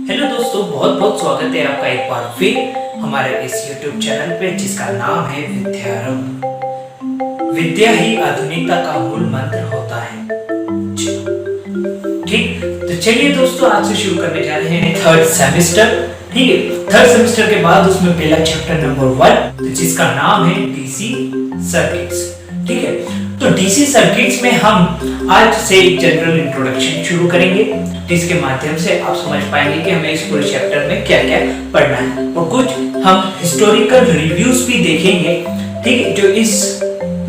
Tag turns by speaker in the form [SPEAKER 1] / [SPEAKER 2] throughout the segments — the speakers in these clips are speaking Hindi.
[SPEAKER 1] हेलो दोस्तों, बहुत बहुत स्वागत है आपका एक बार फिर हमारे इस YouTube चैनल पे जिसका नाम है विद्यारंभ। विद्या ही आधुनिकता का मूल मंत्र होता है। ठीक, तो चलिए दोस्तों, आज से शुरू करने जा रहे हैं थर्ड सेमेस्टर। ठीक है, थर्ड सेमेस्टर के बाद उसमें पहला चैप्टर नंबर 1 जिसका नाम है डीसी सर्किट्स। ठीक है, तो डीसी सर्किट्स में हम आज से एक जनरल इंट्रोडक्शन शुरू करेंगे जिसके माध्यम से आप समझ पाएंगे कि हमें इस पूरे चैप्टर में क्या क्या पढ़ना है, और कुछ हम हिस्टोरिकल रिव्यूज भी देखेंगे। ठीक है, जो इस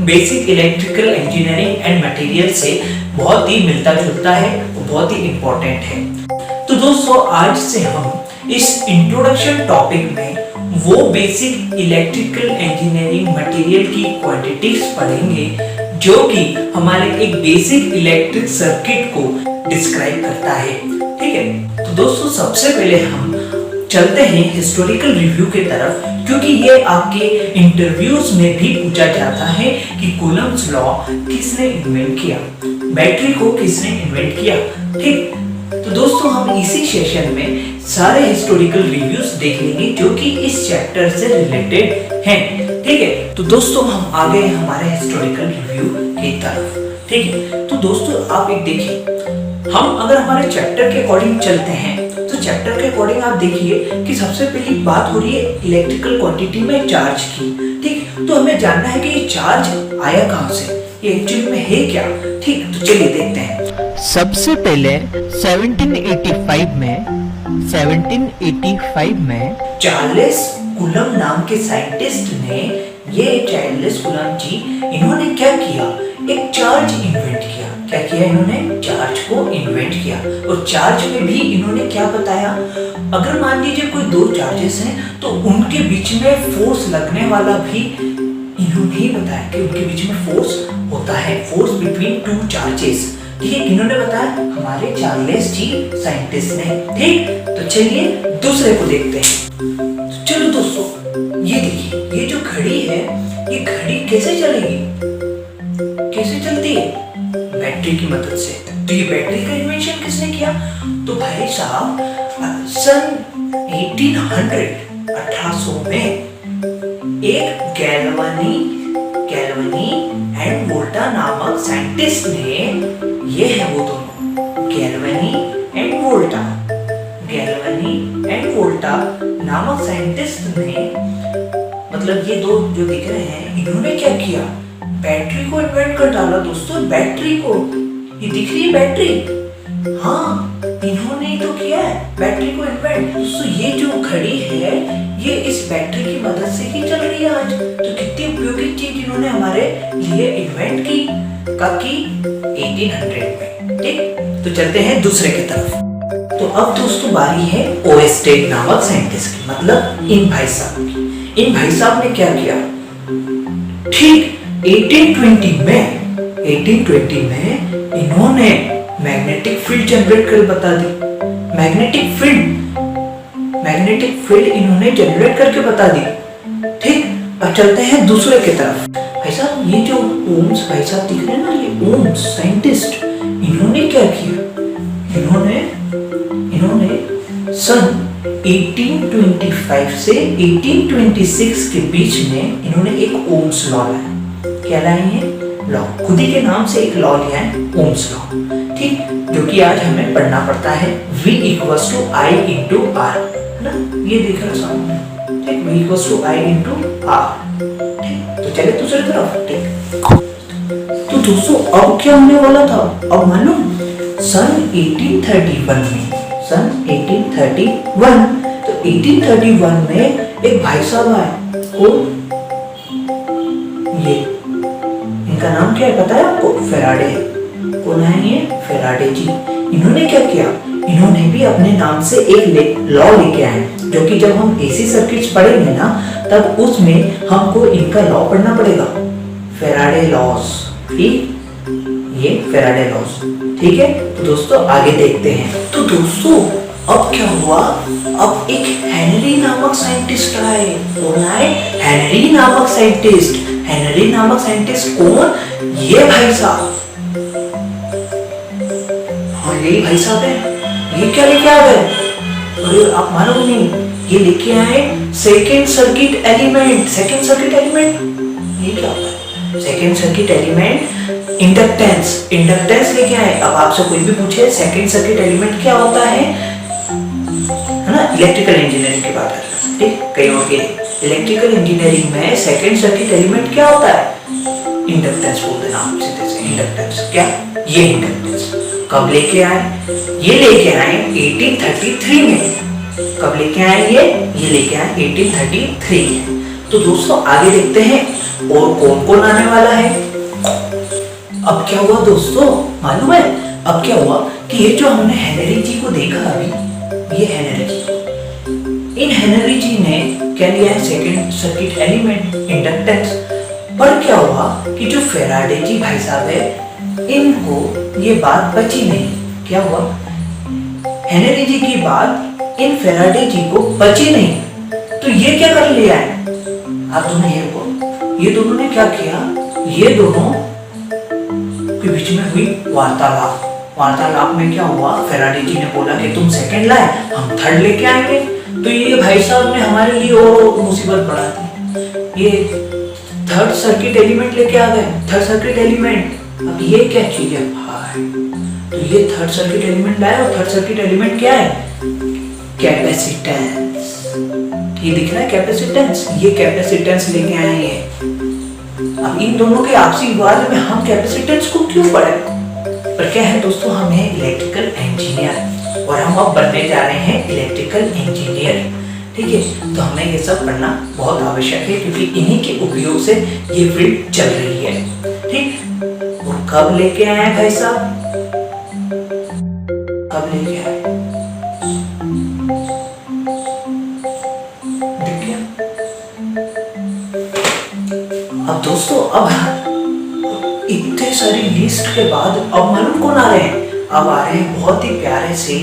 [SPEAKER 1] basic electrical engineering and material से बहुत ही मिलता जुलता है और बहुत ही इंपॉर्टेंट है। तो दोस्तों, आज से हम इस इंट्रोडक्शन टॉपिक में वो बेसिक इलेक्ट्रिकल इंजीनियरिंग मटेरियल की क्वांटिटीज पढ़ेंगे जो कि हमारे एक बेसिक इलेक्ट्रिक सर्किट को डिस्क्राइब करता है। ठीक है, तो दोस्तों सबसे पहले हम चलते हैं हिस्टोरिकल रिव्यू की तरफ, क्योंकि ये आपके इंटरव्यूज में भी पूछा जाता है कि कूलम्ब्स लॉ किसने इन्वेंट किया, बैटरी को किसने इन्वेंट किया। ठीक, तो दोस्तों हम इसी सेशन में सारे हिस्टोरिकल रिव्यूज देख लेंगे जो कि इस चैप्टर से रिलेटेड हैं। ठीक है, तो दोस्तों हम आ गए हमारे हिस्टोरिकल रिव्यू की तरफ। ठीक है, तो दोस्तों आप एक देखिए, हम अगर हमारे चैप्टर के अकॉर्डिंग चलते हैं तो चैप्टर के अकॉर्डिंग आप देखिए कि सबसे पहली बात हो रही है इलेक्ट्रिकल क्वांटिटी में चार्ज की। ठीक, तो हमें जानना है कि ये चार्ज आया कहां से, ये एक्चुअली में है क्या। ठीक, तो चलिए देखते हैं।
[SPEAKER 2] सबसे पहले 1785 में
[SPEAKER 1] चार्ल्स कूलम नाम के साइंटिस्ट ने, ये चार्ल्स कूलम जी, इन्होंने क्या किया, एक चार्ज इन्वेंट किया। क्या किया इन्होंने, चार्ज को इन्वेंट किया। और चार्ज में भी इन्होंने क्या बताया, अगर मान लीजिए कोई दो चार्जेस हैं तो उनके बीच में फोर्स लगने वाला भी इन्होंने ही बताया कि उनके बीच में फोर्स होता है, फोर्स बिटवीन टू चार्जेस। ठीक है, इन्होंने बताया हमारे चार्ल्स जी साइंटिस्ट ने। ठीक, तो चलिए दूसरे को देखते हैं। तो चलो दोस्तों, ये देखिए, ये जो घड़ी है, ये घड़ी कैसे चलेगी, कैसे चलती है, बैटरी की मदद से। तो ये बैटरी का इन्वेंशन किसने किया, तो भाई साहब सन 1800 में एक गैल्वानी एंड वोल्टा नामक साइंटिस्ट ने, ये है वो दोनों, गैल्वानी एंड वोल्टा नामक साइंटिस्ट ने, मतलब ये दो जो दिख रहे हैं, इन्होंने क्या किया, बैटरी को इन्वेंट कर डाला। दोस्तों बैटरी को, ये दिख रही है बैटरी, हाँ इन्होंने तो किया है बैटरी को इन्वेंट। दोस्तों ये जो घड़ी है ये इस बैटरी की मदद से ही चल रही है आज। तो कितनी उपयोगी चीज इन्होंने हमारे लिए इन्वेंट की, कब की, 1800 में। ठीक, तो चलते हैं दूसरे की तरफ। तो अब दोस्तों बारी है ओएस्टेड नामक साइंटिस्ट की, मतलब इन भाई साहब की। इन भाई साहब ने क्या किया, ठीक 1820 में इन्होंने मैग्नेटिक फील्ड जनरेट कर बता दी। मैग्नेटिक फील्ड इन्होंने जनरेट करके बता दी। ठीक, अब चलते हैं दूसरे की तरफ। भाई साहब ये जो ओम्स भाई साहब दिख रहे हैं ना, ये ओम्स साइंटिस्ट, इन्होंने क्या किया, इन्होंने सन 1825 से 1826 के बीच में इन्होंने एक ओम्स लॉ लाया। क्या लाए हैं, लॉ, खुद ही के नाम से एक लॉ लिया है, ओम्स लॉ। ठीक, जो कि आज हमें पढ़ना पड़ता है, V = I × R, ना, ये देख रहा सामने। ठीक, V = I × R। ठीक, तो चले दूसरी तरफ। ठीक, तो दोस्तों अब क्या होने वाला था, अब मालूम, सन 1831 में, तो 1831 में एक भाई साहब आए, कौन, ये, इनका नाम क्या है पता है आपको, फेराडे। कौन है ये, फेराडे जी। इन्होंने क्या किया, इन्होंने भी अपने नाम से एक लॉ लेके आए, जो कि जब हम एसी सर्किट्स पढ़ेंगे ना तब उसमें हमको इनका लॉ पढ़ना पड़ेगा, फेराडे लॉस। ठीक, ये फेराडे लॉस। ठीक है, तो दोस्तों आगे देखते हैं। तो दोस्तों अब क्या हुआ, अब एक हेनरी नामक साइंटिस्ट आए। कौन आए, हेनरी नामक साइंटिस्ट कौन, ये भाई साहब, हाँ यही भाई साहब है। ये क्या लेके आ गए, और आप मानोगे नहीं, ये लेके आए second circuit element. Second circuit element ये क्या होता है? Second circuit element inductance. Inductance लेके आए। अब आपसे कोई भी पूछे सेकेंड सर्किट एलिमेंट क्या होता है ना, इलेक्ट्रिकल इंजीनियरिंग की बात कर रहे हैं, ठीक। कहीं और के इलेक्ट्रिकल इंजीनियरिंग में सेकेंड सर्किट एलिमेंट क्या होता है? इंडक्टेंस बोल देना आप सीधे से। इंडक्टेंस क्या? ये इंडक्टेंस कब लेके आए? ये लेके आए 1833 में। कब लेके आए ये लेके आए 1833 में। तो दोस्तों आगे देखते हैं और कौन कौन आने वाला है। अब क्या हुआ दोस्तों मालूम है? अब क्या हुआ कि ये जो हमने हेनरी जी को देखा अभी, ये हेनरी जी, इन हेनरी जी ने क्या लिया है? Second circuit element inductance. पर क्या हुआ कि जो फेराडे जी भाई साहब है, इनको ये बात बची नहीं। क्या हुआ? हेनरी जी की बात इन फेराडे जी को बची नहीं। तो ये क्या कर लिया है? आप दोनों ये दोनों ने क्या किया? ये दोनों के बीच में हुई वार्तालाप। वार्तालाप में क्या हुआ? फेराडे जी ने बोला कि तुम सेकंड लाए, हम थर्ड लेके आएंगे। तो ये भाई साहब ने हमारे लिए और मुसीबत बढ़ा दी। ये थर्ड सर्किट एलिमेंट लेके आ गए। थर्ड सर्किट एलिमेंट, अब ये क्या चीज है भाई? तो ये थर्ड सर्किट एलिमेंट लाए, और थर्ड सर्किट एलिमेंट क्या है? कैपेसिटेंस। ये दिख रहा है कैपेसिटेंस, ये कैपेसिटेंस लेके आए हैं। अब इन दोनों के आपसी विवाद में हम कैपेसिटेंस को क्यों पढ़े? पर क्या है दोस्तों, हम हैं इलेक्ट्रिकल इंजीनियर और हम अब बनने जा रहे हैं इलेक्ट्रिकल इंजीनियर, ठीक है। तो हमें ये सब पढ़ना बहुत आवश्यक है, क्योंकि इन्हीं के उपयोग से ये फील्ड चल रही है, ठीक। और कब लेके आए भाई साहब? कब लेके आए? देख लिया? अब दोस्तों, अब इतने सारी लिस्ट के बाद अब मालूम कौन आ रहे हैं? अब आ रहे हैं बहुत ही प्यारे से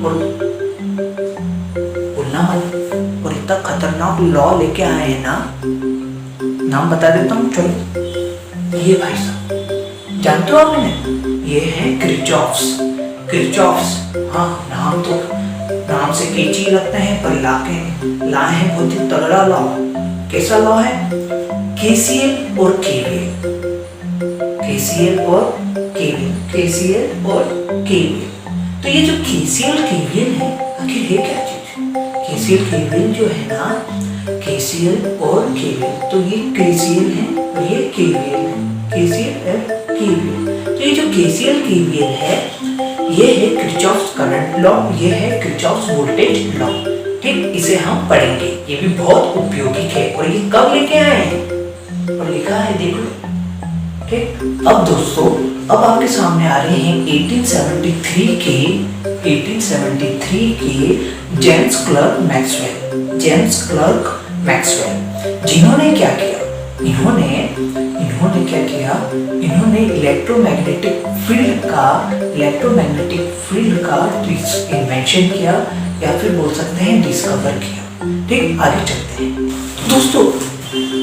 [SPEAKER 1] और बोलना मत, और इतना खतरनाक लॉ लेके आए हैं ना, नाम बता देता हूँ चलो। ये भाई साहब जानते हो आप इन्हें? ये है क्रिचॉफ्स। क्रिचॉफ्स, हाँ नाम से केची लगते हैं, पर लाए हैं बहुत ही तगड़ा लॉ। कैसा लॉ है? केसीएल और केवीएल। केसीएल और केवीएल, केसीएल और केवीएल। तो ये जो केसीएल केवीएल है, आखिर ये क्या चीज? केसीएल केवीएल जो है ना, केसीएल और केवीएल, तो ये केसीएल है और ये केवीएल है। केसीएल और केवीएल, तो ये जो केसीएल केवीएल है, ये है किरचॉफ्स करंट लॉ, ये है किरचॉफ्स वोल्टेज लॉ, ठीक। इसे हम पढ़ेंगे, ये भी बहुत उपयोगी है। और ये कब लेके आए हैं और लिखा है देख लो, ठीक। अब दोस्तों, अब आपके सामने आ रहे हैं 1873 के James clerk Maxwell. James clerk Maxwell जिन्होंने क्या किया? इन्होंने क्या किया? इन्होंने इलेक्ट्रोमैग्नेटिक फील्ड का इन्वेंशन किया, या फिर बोल सकते हैं डिस्कवर किया, ठीक। आगे चलते हैं दोस्तों।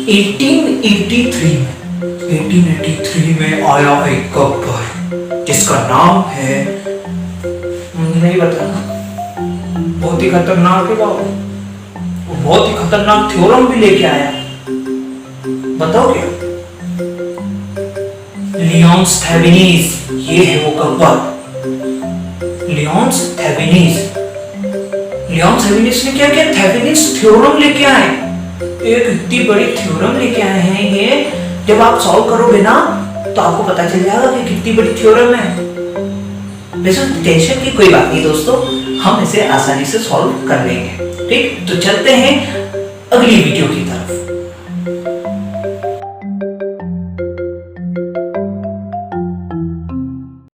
[SPEAKER 1] 1883 में आया एक कपर जिसका नाम है, नहीं बताना, बहुत ही खतरनाक है बाबू, बहुत ही खतरनाक थ्योरम भी लेके आया। बताओ क्या? लियोन्स थेवेनिस, ये है वो Kapoor, lions Thevenin's. Lions Thevenin's ने क्या किया? थेवेनिस थ्योरम लेके आए। एक इतनी बड़ी थ्योरम लेके आए हैं ये, जब आप सॉल्व करोगे ना तो आपको पता चल जाएगा कि कितनी बड़ी थ्योरम है। वैसे टेंशन की कोई बात नहीं दोस्तों, हम इसे आसानी से सॉल्व कर लेंगे, ठीक। तो चलते हैं अगली वीडियो की तरफ।